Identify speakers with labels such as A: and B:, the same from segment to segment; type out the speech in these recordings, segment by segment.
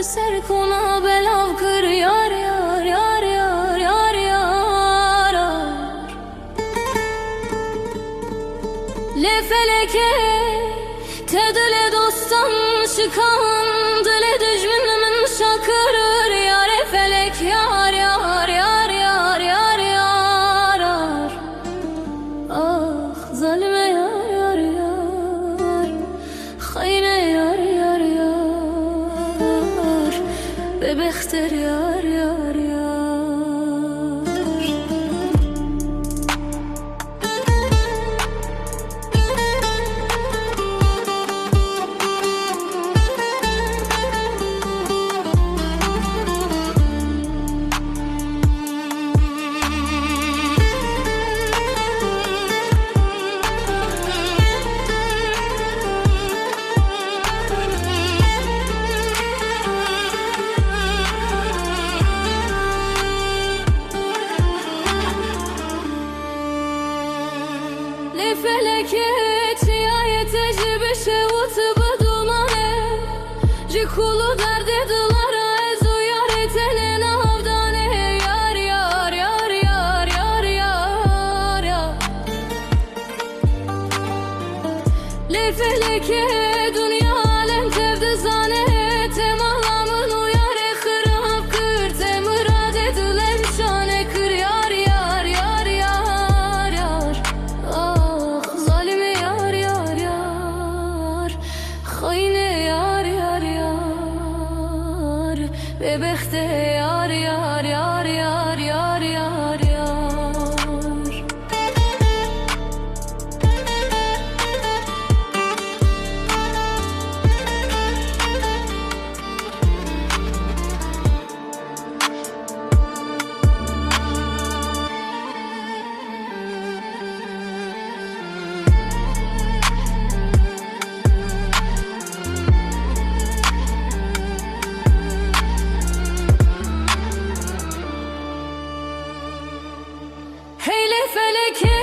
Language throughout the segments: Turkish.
A: سر کنا بلاو کر یار یار یار یار یار یار لفلکه تدل دوستان شکان دل دجمن من شکر یار فلک یار یار یار یار یار یار آخ ظالم یار یار یار خیر یار یار یار به بختر یار یار یار فلکت ayet tecrübe şevut بدومانه جی کولو درد دلارا از و یار تلن آفدانه یار یار یار یار یار یار لی فلکه دنیا alem tevde zane temalamın uyarı kıraf kır temurad edilen şane kır yar yar yar yar yar ah zalime yar yar yar khayne yar yar yar bebekte yar yar yar yar yar yar yar Heyle feleke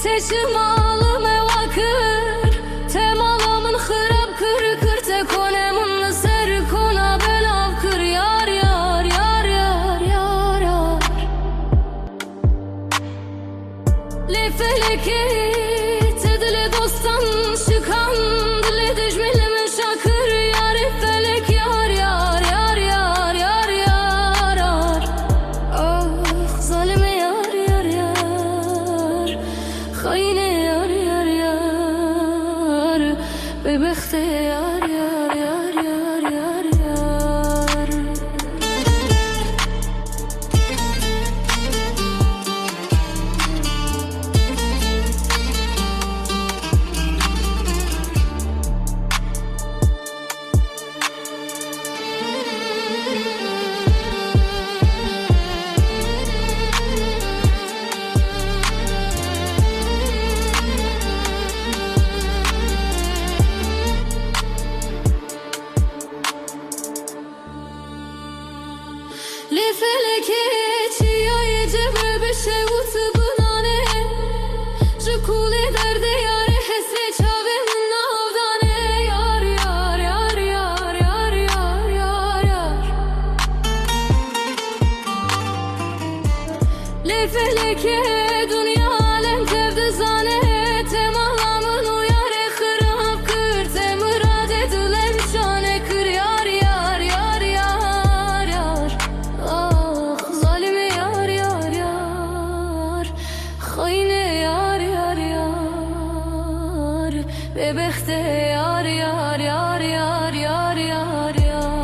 A: teşimalım evakır temalamın xırab kır kır te konemun ser kona belav kır yar yar yar yar yar yar le feleke tedile dostan şıkan dile dijmilimin şakır yar felek yar yar yar yar yar yar yar ah zalime yar yar yar khayne yar yar yar bebekte yar yar yar yar yar yar li feleke çiye cebe bir şey utbunane jkule derde yare hesre çave min navdane yar yar yar yar yar yar yar yar li feleke dünya alem tevde zane temalamın uyarı xıraf kır temurad edilen şane kır yar yar yar yar yar ah zalime yar yar yar khayne yar yar yar bebekte yar yar yar yar yar yar yar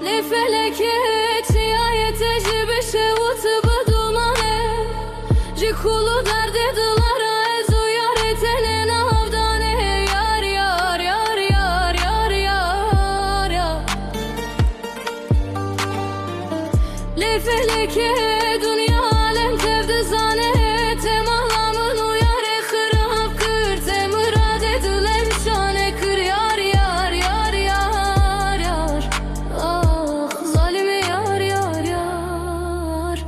A: لفلكت يا تجربة شوت بدومانه جكولو درد دلارا ازو يارتني نافدانه يار يار يار يار يار يار يار لفلكت dünya alem tevdi zane temalamın uyarı khirab kır temurad edulem şane kır yar yar yar yar yar ah zalime yar yar yar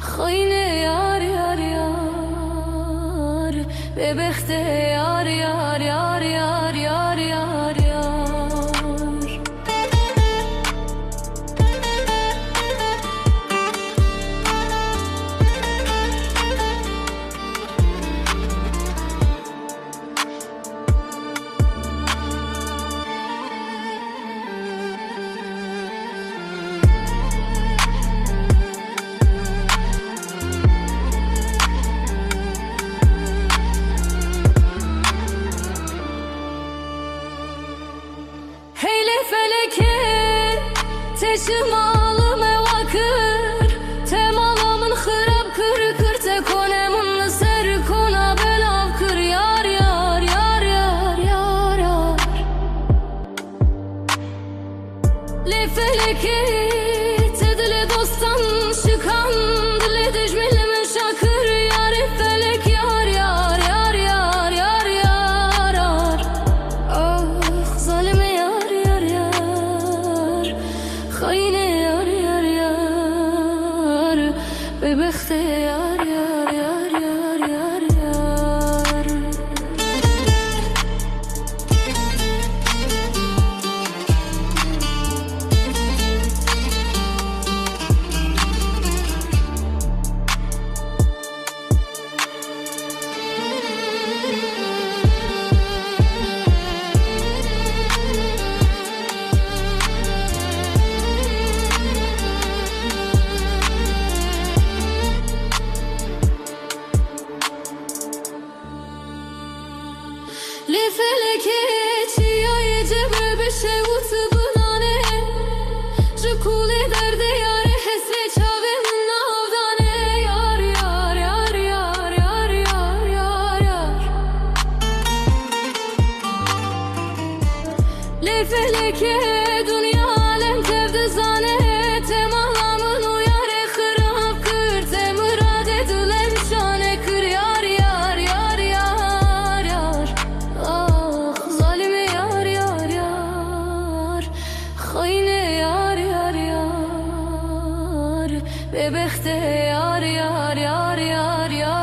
A: khayne yar yar yar bebekte yar yar yar yar yar yar yar Heyle feleke teşimalım evakır temalamın khirab kır kır te konemun ser kona belav kır yar yar yar yar yar yar le feleke tedile dostan şıkan dile dijmilim şakır yar felek yar yar yar yar yar yar yar ah zalime yar yar yar khayne yar yar yar bebekte yar yar yar yar yar yar لفلكت يا يجبر بشوت بنانه جكول درد يار حسب چاوي من نافدانه يار يار يار يار يار يار يار يار لفلكت dünya alem tevdi zane temalamın uyarı khirab kır temurad edulem şane kır yar yar yar yar yar ah zalime yar yar yar khayne yar yar yar bebekte yar yar yar yar yar